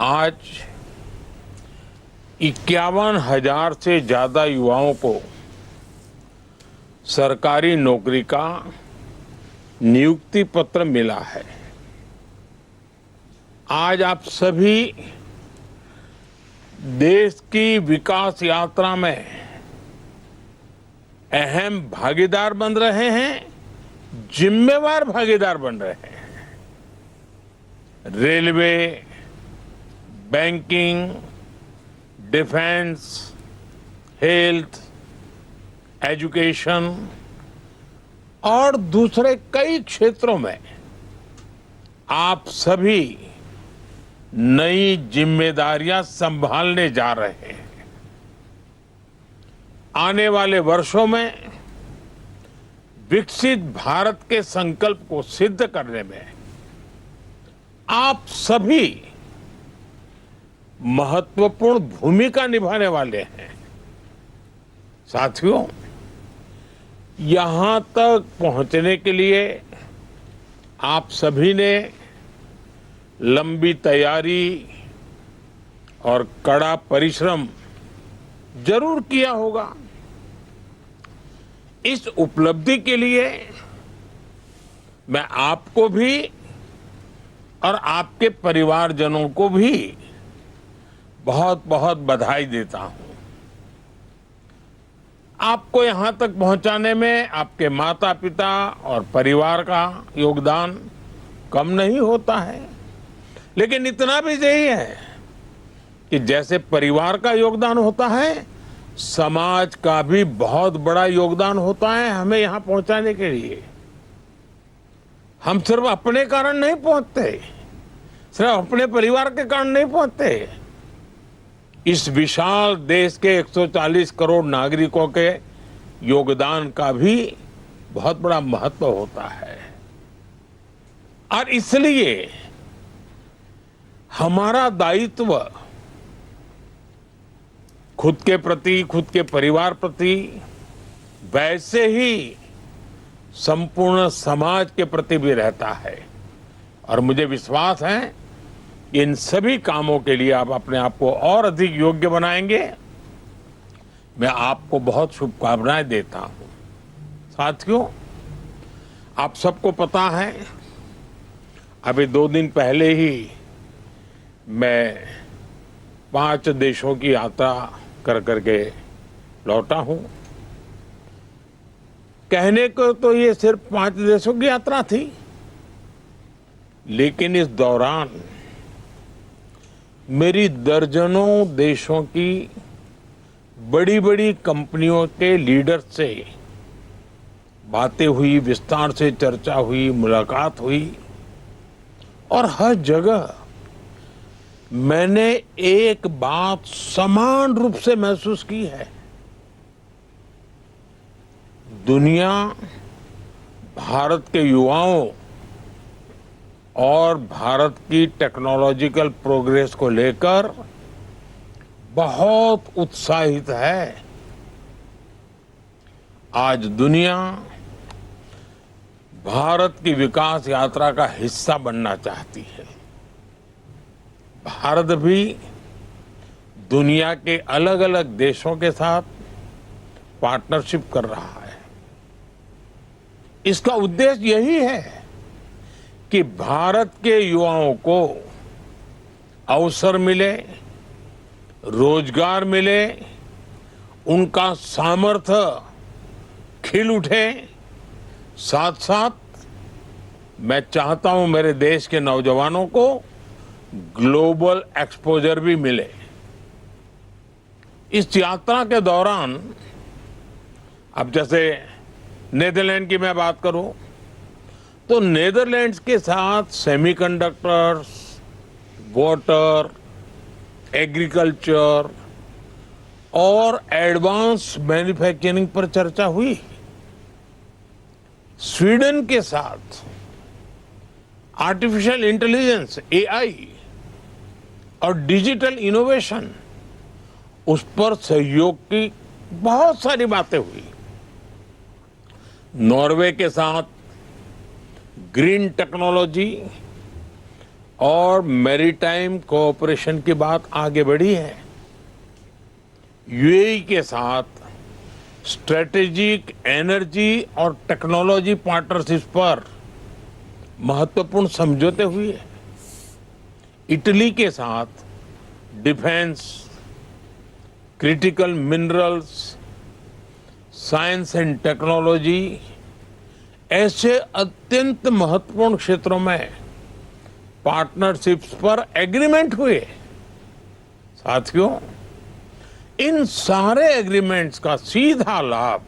आज 51,000 से ज्यादा युवाओं को सरकारी नौकरी का नियुक्ति पत्र मिला है। आज आप सभी देश की विकास यात्रा में अहम भागीदार बन रहे हैं, जिम्मेवार भागीदार बन रहे हैं। Railway, banking, defence, health, education और दूसरे कई क्षेत्रों में आप सभी नई जिम्मेदारियां संभालने जा रहे हैं। आने वाले वर्षों में विकसित भारत के संकल्प को सिद्ध करने में आप सभी महत्वपूर्ण भूमिका निभाने वाले हैं। साथियों, यहां तक पहुंचने के लिए आप सभी ने लंबी तैयारी और कड़ा परिश्रम जरूर किया होगा। इस उपलब्धि के लिए मैं आपको भी और आपके परिवारजनों को भी बहुत बहुत बधाई देता हूं। आपको यहां तक पहुंचाने में आपके माता पिता और परिवार का योगदान कम नहीं होता है, लेकिन इतना भी सही है कि जैसे परिवार का योगदान होता है, समाज का भी बहुत बड़ा योगदान होता है हमें यहां पहुंचाने के लिए। हम सिर्फ अपने कारण नहीं पहुंचते, सिर्फ अपने परिवार के कारण नहीं पहुंचते। इस विशाल देश के 140 करोड़ नागरिकों के योगदान का भी बहुत बड़ा महत्व होता है। और इसलिए हमारा दायित्व खुद के प्रति, खुद के परिवार प्रति, वैसे ही संपूर्ण समाज के प्रति भी रहता है। और मुझे विश्वास है कि इन सभी कामों के लिए आप अपने आप को और अधिक योग्य बनाएंगे। मैं आपको बहुत शुभकामनाएं देता हूं। साथियों, आप सबको पता है, अभी 2 दिन पहले ही मैं 5 देशों की यात्रा कर करके लौटा हूं। कहने को तो ये सिर्फ 5 देशों की यात्रा थी, लेकिन इस दौरान मेरी दर्जनों देशों की बड़ी बड़ी कंपनियों के लीडर से बातें हुई, विस्तार से चर्चा हुई, मुलाकात हुई। और हर जगह मैंने एक बात समान रूप से महसूस की है। दुनिया भारत के युवाओं और भारत की टेक्नोलॉजिकल प्रोग्रेस को लेकर बहुत उत्साहित है। आज दुनिया भारत की विकास यात्रा का हिस्सा बनना चाहती है। भारत भी दुनिया के अलग अलग देशों के साथ पार्टनरशिप कर रहा है। इसका उद्देश्य यही है कि भारत के युवाओं को अवसर मिले, रोजगार मिले, उनका सामर्थ्य खिल उठे। साथ साथ मैं चाहता हूं मेरे देश के नौजवानों को ग्लोबल एक्सपोजर भी मिले। इस यात्रा के दौरान, अब जैसे नेदरलैंड की मैं बात करूं, तो नेदरलैंड्स के साथ सेमीकंडक्टर्स, वाटर, एग्रीकल्चर और एडवांस मैन्युफैक्चरिंग पर चर्चा हुई। स्वीडन के साथ आर्टिफिशियल इंटेलिजेंस, एआई और डिजिटल इनोवेशन, उस पर सहयोग की बहुत सारी बातें हुई। नॉर्वे के साथ ग्रीन टेक्नोलॉजी और मैरीटाइम कोऑपरेशन की बात आगे बढ़ी है। यूएई के साथ स्ट्रेटेजिक एनर्जी और टेक्नोलॉजी पार्टनरशिप पर महत्वपूर्ण समझौते हुए। इटली के साथ defence, critical minerals, science and technology ऐसे अत्यंत महत्वपूर्ण क्षेत्रों में पार्टनरशिप्स पर एग्रीमेंट हुए। साथियों, इन सारे एग्रीमेंट्स का सीधा लाभ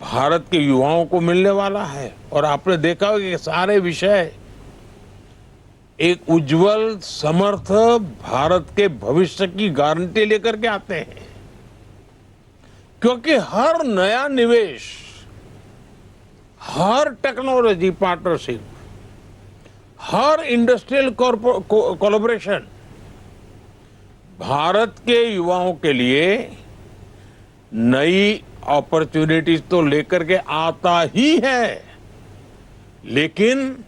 भारत के युवाओं को मिलने वाला है। और आपने देखा होगा कि सारे विषय एक उज्जवल समर्थ भारत के भविष्य की गारंटी लेकर के आते हैं, क्योंकि हर नया निवेश, हर टेक्नोलॉजी पार्टनरशिप, हर इंडस्ट्रियल कोलैबोरेशन भारत के युवाओं के लिए नई अपॉर्चुनिटीज तो लेकर के आता ही है, लेकिन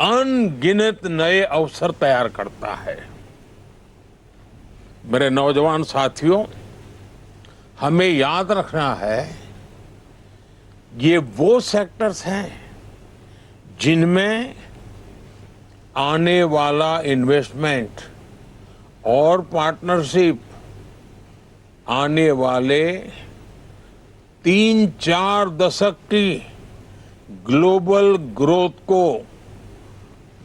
अनगिनत नए अवसर तैयार करता है। मेरे नौजवान साथियों, हमें याद रखना है, ये वो सेक्टर्स हैं जिनमें आने वाला इन्वेस्टमेंट और पार्टनरशिप आने वाले 3-4 दशक की ग्लोबल ग्रोथ को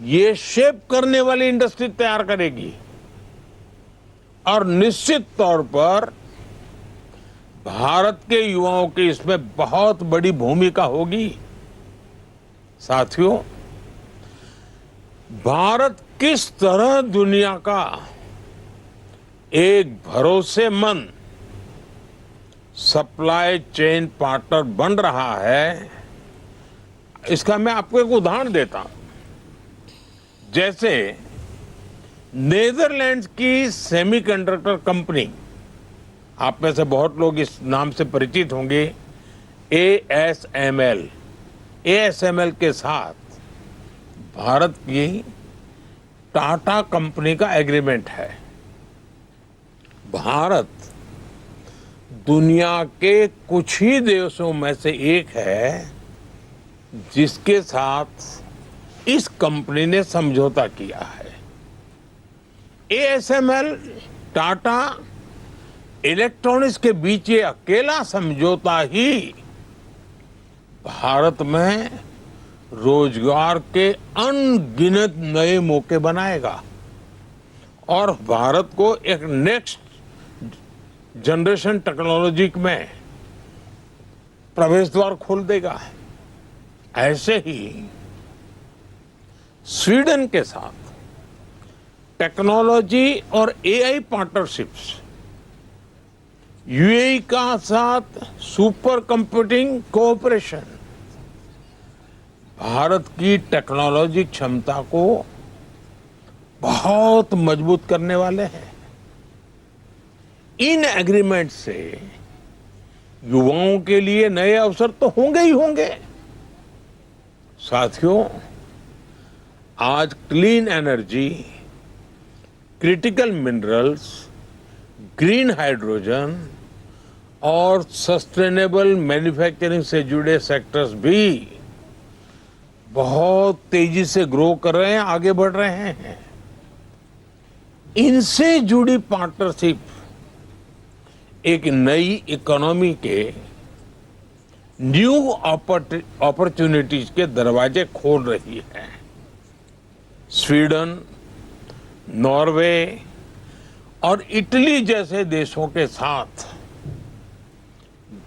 ये शेप करने वाली इंडस्ट्री तैयार करेगी। और निश्चित तौर पर भारत के युवाओं की इसमें बहुत बड़ी भूमिका होगी। साथियों, भारत किस तरह दुनिया का एक भरोसेमंद सप्लाई चेन पार्टनर बन रहा है, इसका मैं आपको एक उदाहरण देता हूं। जैसे नेदरलैंड्स की सेमीकंडक्टर कंपनी, आप में से बहुत लोग इस नाम से परिचित होंगे, ASML के साथ भारत की टाटा कंपनी का एग्रीमेंट है। भारत दुनिया के कुछ ही देशों में से एक है जिसके साथ इस कंपनी ने समझौता किया है। ASML टाटा इलेक्ट्रॉनिक्स के बीच ये अकेला समझौता ही भारत में रोजगार के अनगिनत नए मौके बनाएगा और भारत को एक नेक्स्ट जनरेशन टेक्नोलॉजी में प्रवेश द्वार खोल देगा। ऐसे ही स्वीडन के साथ टेक्नोलॉजी और AI पार्टनरशिप्स, यूएई का साथ सुपर कंप्यूटिंग कोऑपरेशन भारत की टेक्नोलॉजी क्षमता को बहुत मजबूत करने वाले हैं। इन एग्रीमेंट से युवाओं के लिए नए अवसर तो होंगे ही होंगे। साथियों, आज clean energy, critical minerals, green hydrogen और सस्टेनेबल मैन्युफैक्चरिंग से जुड़े सेक्टर्स भी बहुत तेजी से ग्रो कर रहे हैं, आगे बढ़ रहे हैं। इनसे जुड़ी पार्टनरशिप एक नई इकोनॉमी के न्यू अपॉर्चुनिटीज के दरवाजे खोल रही है। स्वीडन, नॉर्वे और इटली जैसे देशों के साथ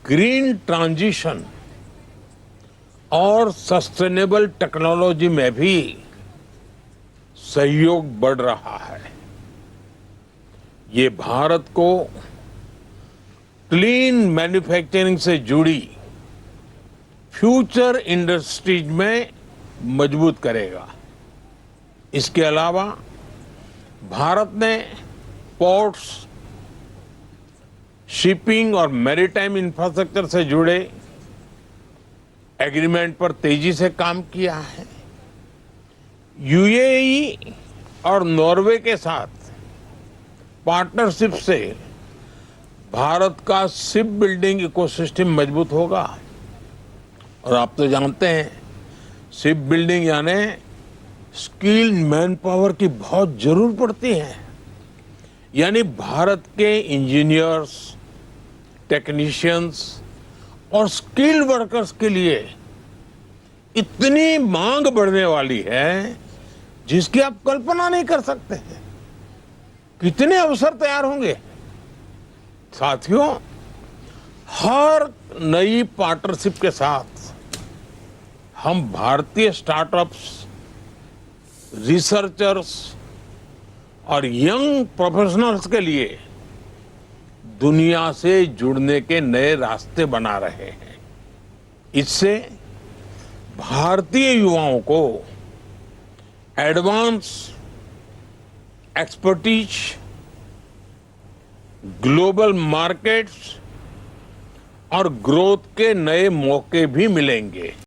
ग्रीन ट्रांजिशन और सस्टेनेबल टेक्नोलॉजी में भी सहयोग बढ़ रहा है। ये भारत को क्लीन मैन्युफैक्चरिंग से जुड़ी फ्यूचर इंडस्ट्रीज में मजबूत करेगा। इसके अलावा भारत ने पोर्ट्स, शिपिंग और मैरीटाइम इंफ्रास्ट्रक्चर से जुड़े एग्रीमेंट पर तेजी से काम किया है। यूएई और नॉर्वे के साथ पार्टनरशिप से भारत का शिप बिल्डिंग इकोसिस्टम मजबूत होगा। और आप तो जानते हैं शिप बिल्डिंग यानी स्किल्ड मैन पावर की बहुत जरूरत पड़ती है। यानी भारत के इंजीनियर्स, टेक्नीशियंस और स्किल्ड वर्कर्स के लिए इतनी मांग बढ़ने वाली है जिसकी आप कल्पना नहीं कर सकते हैं। कितने अवसर तैयार होंगे। साथियों, हर नई पार्टनरशिप के साथ हम भारतीय स्टार्टअप्स, रिसर्चर्स और यंग प्रोफेशनल्स के लिए दुनिया से जुड़ने के नए रास्ते बना रहे हैं। इससे भारतीय युवाओं को एडवांस एक्सपर्टीज, ग्लोबल मार्केट्स और ग्रोथ के नए मौके भी मिलेंगे।